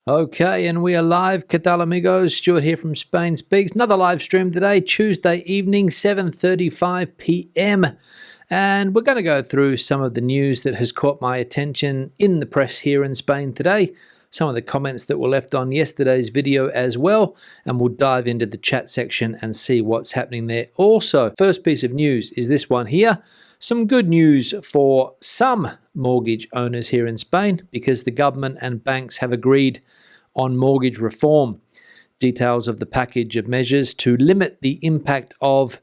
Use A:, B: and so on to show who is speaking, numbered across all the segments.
A: Okay, and we are live. ¿Qué tal, amigos? Stuart here from Spain Speaks. Another live stream today, Tuesday evening, 7:35 p.m. And we're going to go through some of the news that has caught my attention in the press here in Spain today, some of the comments that were left on yesterday's video as well, and we'll dive into the chat section and see what's happening there. Also, first piece of news is this one here. Some good news for some mortgage owners here in Spain because the government and banks have agreed on mortgage reform. Details of the package of measures to limit the impact of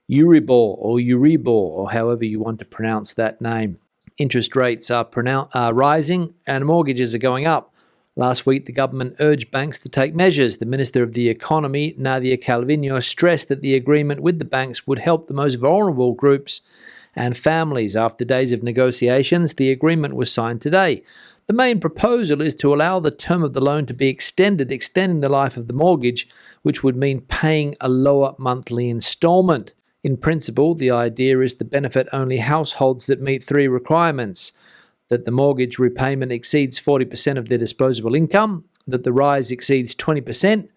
A: Euribor or however you want to pronounce that name. Interest rates are rising and mortgages are going up. Last week, the government urged banks to take measures. The Minister of the Economy, Nadia Calviño, stressed that the agreement with the banks would help the most vulnerable groups and families. After days of negotiations, the agreement was signed today. The main proposal is to allow the term of the loan to be extended, extending the life of the mortgage, which would mean paying a lower monthly installment. In principle, the idea is to benefit only households that meet three requirements: that the mortgage repayment exceeds 40% of their disposable income, that the rise exceeds 20%,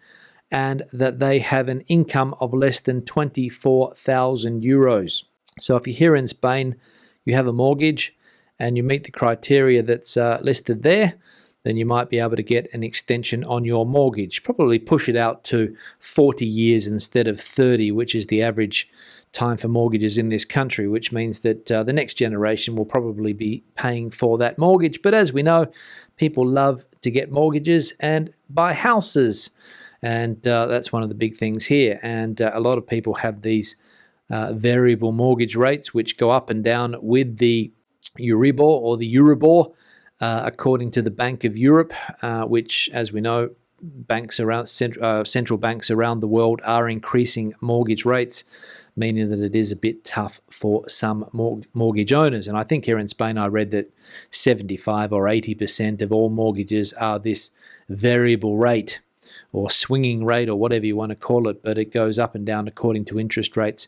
A: and that they have an income of less than 24,000 euros. So if you're here in Spain, you have a mortgage and you meet the criteria that's listed there, then you might be able to get an extension on your mortgage. Probably push it out to 40 years instead of 30, which is the average time for mortgages in this country, which means that the next generation will probably be paying for that mortgage. But as we know, people love to get mortgages and buy houses. And that's one of the big things here. And a lot of people have these variable mortgage rates, which go up and down with the Euribor, according to the Bank of Europe, which, as we know, central banks around the world are increasing mortgage rates, meaning that it is a bit tough for some mortgage owners. And I think here in Spain, I read that 75 or 80% of all mortgages are this variable rate or swinging rate or whatever you want to call it, but it goes up and down according to interest rates,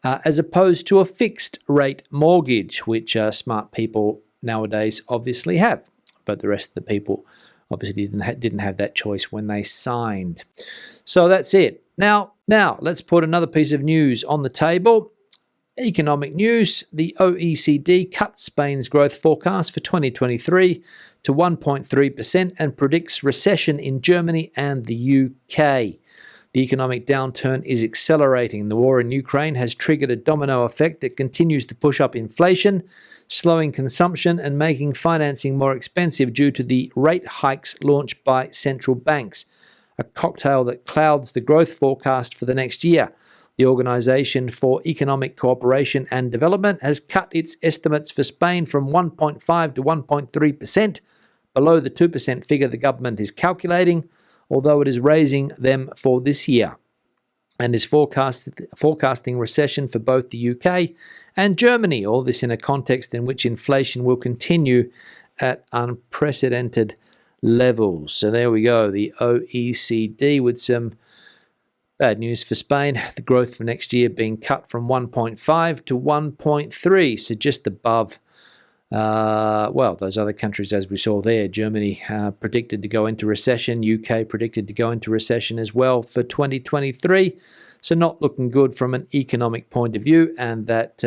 A: as opposed to a fixed rate mortgage, which smart people nowadays obviously have, but the rest of the people obviously didn't have that choice when they signed. So that's it. Now let's put another piece of news on the table. Economic news. The OECD cut Spain's growth forecast for 2023 to 1.3% and predicts recession in Germany and the UK. The economic downturn is accelerating. The war in Ukraine has triggered a domino effect that continues to push up inflation, slowing consumption and making financing more expensive due to the rate hikes launched by central banks, a cocktail that clouds the growth forecast for the next year. The Organization for Economic Cooperation and Development has cut its estimates for Spain from 1.5 to 1.3%, below the 2% figure the government is calculating, although it is raising them for this year, and is forecasting recession for both the UK and Germany, all this in a context in which inflation will continue at unprecedented levels. So there we go, the OECD with some bad news for Spain. The growth for next year being cut from 1.5 to 1.3, so just above those other countries as we saw there. Germany predicted to go into recession, UK predicted to go into recession as well for 2023, so not looking good from an economic point of view, and that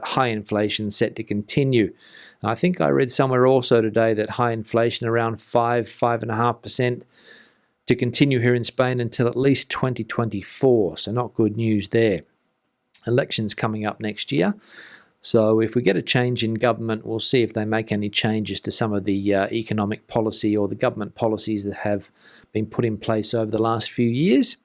A: high inflation set to continue. I think I read somewhere also today that high inflation around 5.5% to continue here in Spain until at least 2024, so not good news there. Elections coming up next year. So if we get a change in government, we'll see if they make any changes to some of the economic policy or the government policies that have been put in place over the last few years.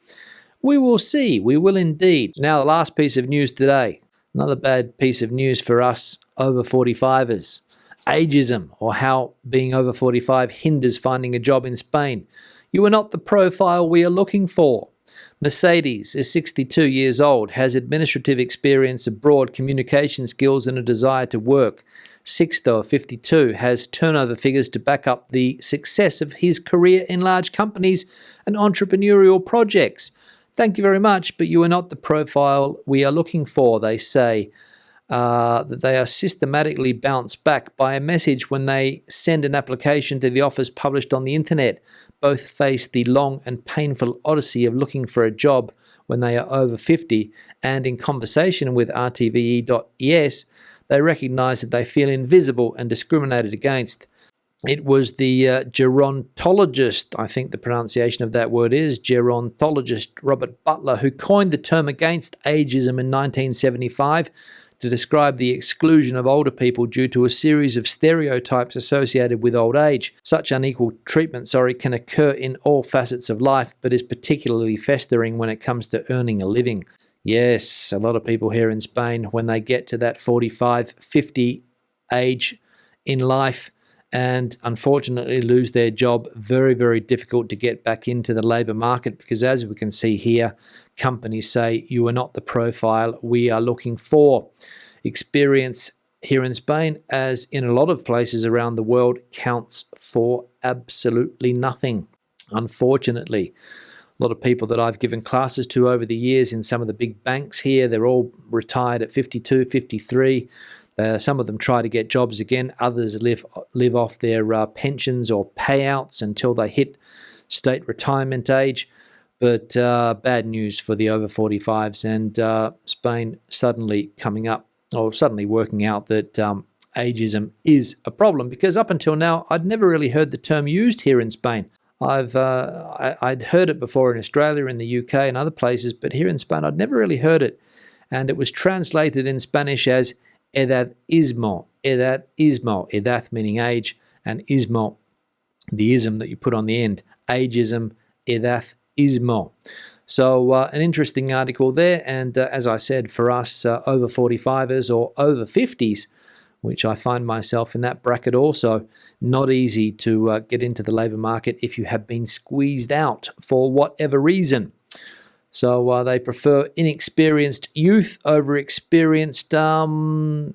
A: We will see. We will indeed. Now, the last piece of news today. Another bad piece of news for us over 45ers. Ageism, or how being over 45 hinders finding a job in Spain. You are not the profile we are looking for. Mercedes is 62 years old, has administrative experience abroad, communication skills and a desire to work. Sixto, 52, has turnover figures to back up the success of his career in large companies and entrepreneurial projects. Thank you very much, but you are not the profile we are looking for, they say. that they are systematically bounced back by a message when they send an application to the office published on the internet. Both face the long and painful odyssey of looking for a job when they are over 50, and in conversation with RTVE.es, they recognise that they feel invisible and discriminated against. It was the gerontologist, I think the pronunciation of that word is, gerontologist Robert Butler, who coined the term against ageism in 1975 to describe the exclusion of older people due to a series of stereotypes associated with old age. Such unequal treatment, can occur in all facets of life, but is particularly festering when it comes to earning a living. Yes, a lot of people here in Spain, when they get to that 45, 50 age in life, and unfortunately lose their job, very, very difficult to get back into the labour market, because as we can see here, companies say you are not the profile we are looking for. Experience here in Spain, as in a lot of places around the world, counts for absolutely nothing, unfortunately. A lot of people that I've given classes to over the years in some of the big banks here, they're all retired at 52, 53. Some of them try to get jobs again. Others live off their pensions or payouts until they hit state retirement age. But bad news for the over 45s, and Spain suddenly working out that ageism is a problem, because up until now I'd never really heard the term used here in Spain. I'd heard it before in Australia, in the UK and other places, but here in Spain I'd never really heard it. And it was translated in Spanish as edadismo, edad meaning age, and ismo, the ism that you put on the end, ageism, edadismo. So an interesting article there, and as I said, for us over 45ers or over 50s, which I find myself in that bracket also, not easy to get into the labour market if you have been squeezed out for whatever reason. So they prefer inexperienced youth over experienced older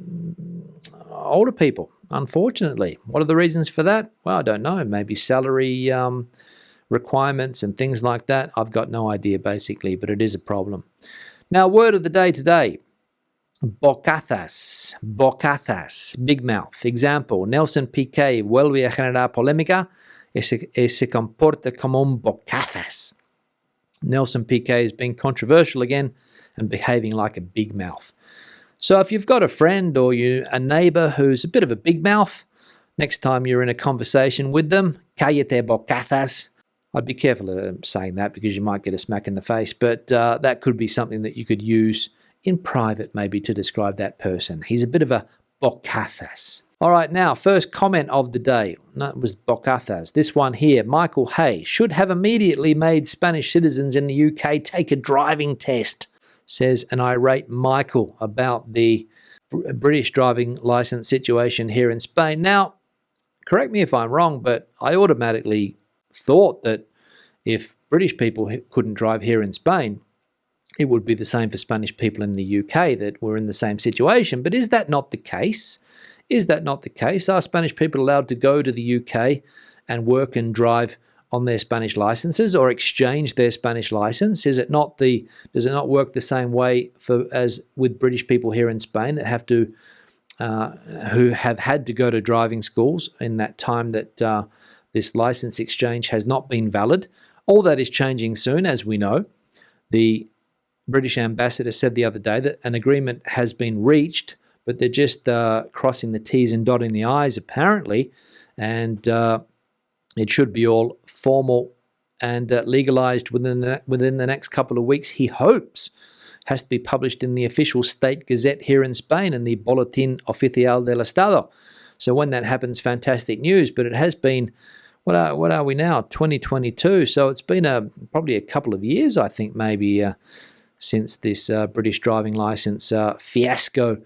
A: people, unfortunately. What are the reasons for that? Well, I don't know. Maybe salary requirements and things like that. I've got no idea, basically, but it is a problem. Now, word of the day today. Bocazas, big mouth. Example, Nelson Piqué vuelve a generar polémica y se comporta como un bocazas. Nelson Piqué has been controversial again and behaving like a big mouth. So if you've got a friend or a neighbour who's a bit of a big mouth, next time you're in a conversation with them, cállate bocazas. I'd be careful of saying that because you might get a smack in the face, but that could be something that you could use in private maybe to describe that person. He's a bit of a bocazas. All right, now, first comment of the day. That was bocazas. This one here, Michael Hay, should have immediately made Spanish citizens in the UK take a driving test, says an irate Michael about the British driving licence situation here in Spain. Now, correct me if I'm wrong, but I automatically thought that if British people couldn't drive here in Spain, it would be the same for Spanish people in the UK that were in the same situation. But is that not the case? Is that not the case? Are Spanish people allowed to go to the UK and work and drive on their Spanish licenses or exchange their Spanish license? Does it not work the same way as with British people here in Spain that have to who have had to go to driving schools in that time that this license exchange has not been valid? All that is changing soon, as we know. The British ambassador said the other day that an agreement has been reached, but they're just crossing the T's and dotting the I's apparently, and it should be all formal and legalized within the next couple of weeks. He hopes has to be published in the official state gazette here in Spain in the Boletín Oficial del Estado. So when that happens, fantastic news. But it has been, what are we now? 2022. So it's been probably a couple of years, I think, maybe since this British driving license fiasco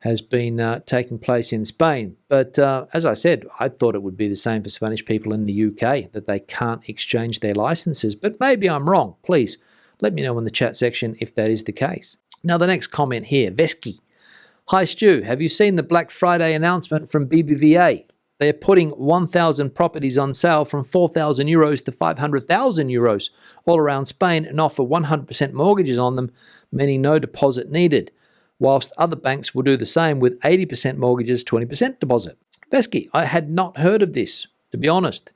A: has been taking place in Spain. But as I said, I thought it would be the same for Spanish people in the UK, that they can't exchange their licenses. But maybe I'm wrong. Please let me know in the chat section if that is the case. Now, the next comment here, Vesky. Hi, Stu. Have you seen the Black Friday announcement from BBVA? They're putting 1,000 properties on sale from 4,000 euros to 500,000 euros all around Spain and offer 100% mortgages on them, meaning no deposit needed. whilst other banks will do the same with 80% mortgages, 20% deposit. Vesky, I had not heard of this, to be honest,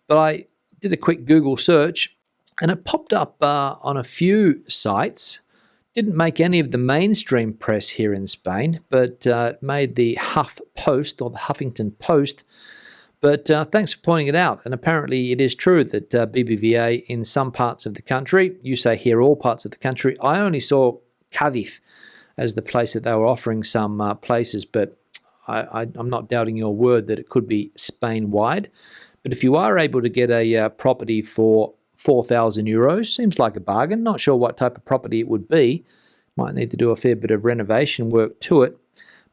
A: but I did a quick Google search and it popped up on a few sites. Didn't make any of the mainstream press here in Spain, but it made the Huff Post or the Huffington Post. But thanks for pointing it out. And apparently it is true that BBVA in some parts of the country, you say here all parts of the country, I only saw Cadiz as the place that they were offering some places, but I'm not doubting your word that it could be Spain-wide. But if you are able to get a property for 4,000 euros, seems like a bargain. Not sure what type of property it would be. Might need to do a fair bit of renovation work to it.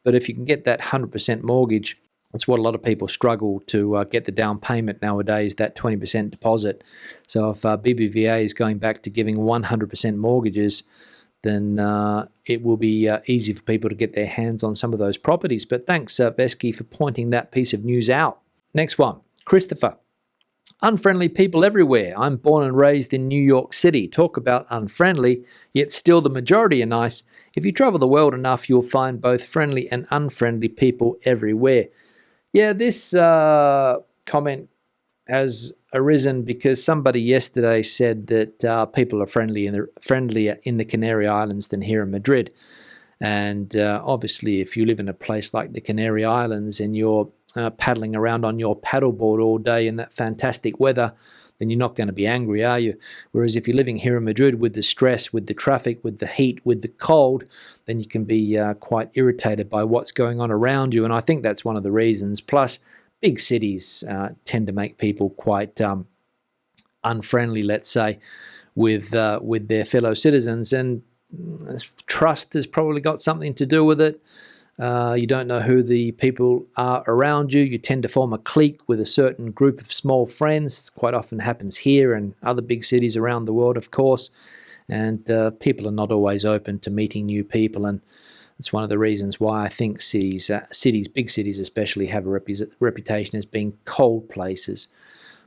A: But if you can get that 100% mortgage, that's what a lot of people struggle to get the down payment nowadays, that 20% deposit. So if BBVA is going back to giving 100% mortgages, then it will be easy for people to get their hands on some of those properties. But thanks, Vesky, for pointing that piece of news out. Next one, Christopher. Unfriendly people everywhere. I'm born and raised in New York City. Talk about unfriendly, yet still the majority are nice. If you travel the world enough, you'll find both friendly and unfriendly people everywhere. Yeah, this comment has arisen because somebody yesterday said that people are friendlier in the Canary Islands than here in Madrid. And obviously, if you live in a place like the Canary Islands and you're paddling around on your paddleboard all day in that fantastic weather, then you're not going to be angry, are you? Whereas if you're living here in Madrid with the stress, with the traffic, with the heat, with the cold, then you can be quite irritated by what's going on around you. And I think that's one of the reasons. Plus, big cities tend to make people quite unfriendly, let's say, with their fellow citizens. And trust has probably got something to do with it. You don't know who the people are around you. You tend to form a clique with a certain group of small friends. Quite often happens here and other big cities around the world, of course. And people are not always open to meeting new people. And it's one of the reasons why I think cities, big cities especially, have a reputation as being cold places.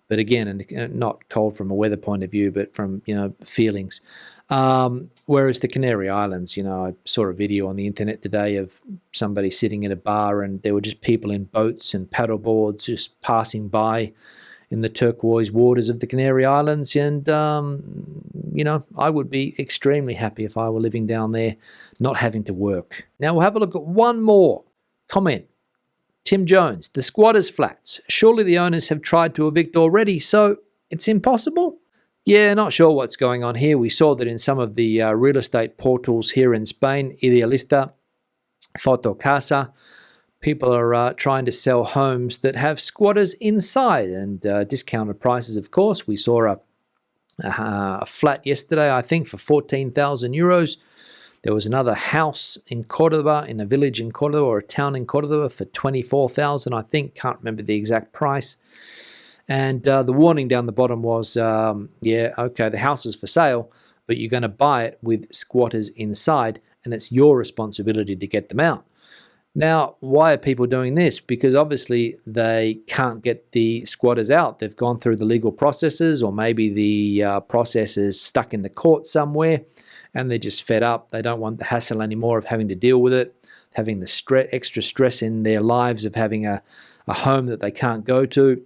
A: But again, not cold from a weather point of view, but from feelings. Whereas the Canary Islands, I saw a video on the internet today of somebody sitting in a bar and there were just people in boats and paddle boards just passing by in the turquoise waters of the Canary Islands. And, I would be extremely happy if I were living down there, not having to work. Now we'll have a look at one more comment. Tim Jones, the squatters' flats. Surely the owners have tried to evict already, so it's impossible? Yeah, not sure what's going on here. We saw that in some of the real estate portals here in Spain, Idealista, Fotocasa, people are trying to sell homes that have squatters inside and discounted prices, of course. We saw a flat yesterday, I think, for 14,000 euros. There was another house in Cordoba, in a village in Cordoba or a town in Cordoba for 24,000, I think. Can't remember the exact price. And the warning down the bottom was, the house is for sale, but you're going to buy it with squatters inside, and it's your responsibility to get them out. Now, why are people doing this? Because obviously they can't get the squatters out. They've gone through the legal processes, or maybe the process is stuck in the court somewhere, and they're just fed up. They don't want the hassle anymore of having to deal with it, having the extra stress in their lives of having a home that they can't go to,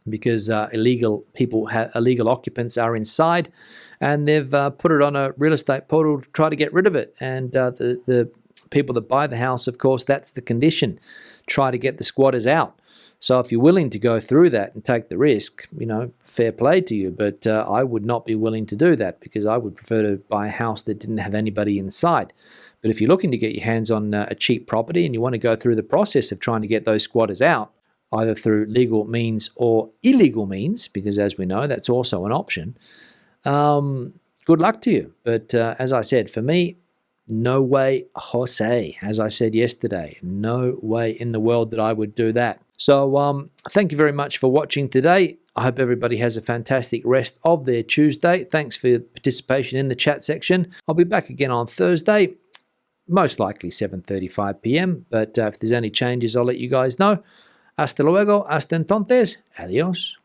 A: because illegal occupants are inside, and they've put it on a real estate portal to try to get rid of it. And the people that buy the house, of course, that's the condition. Try to get the squatters out. So if you're willing to go through that and take the risk, fair play to you. But I would not be willing to do that, because I would prefer to buy a house that didn't have anybody inside. But if you're looking to get your hands on a cheap property and you want to go through the process of trying to get those squatters out, either through legal means or illegal means, because as we know, that's also an option, good luck to you. But as I said, for me, no way, Jose. As I said yesterday, no way in the world that I would do that. So thank you very much for watching today. I hope everybody has a fantastic rest of their Tuesday. Thanks for your participation in the chat section. I'll be back again on Thursday, most likely 7:35 p.m. But if there's any changes, I'll let you guys know. Hasta luego, hasta entonces, adiós.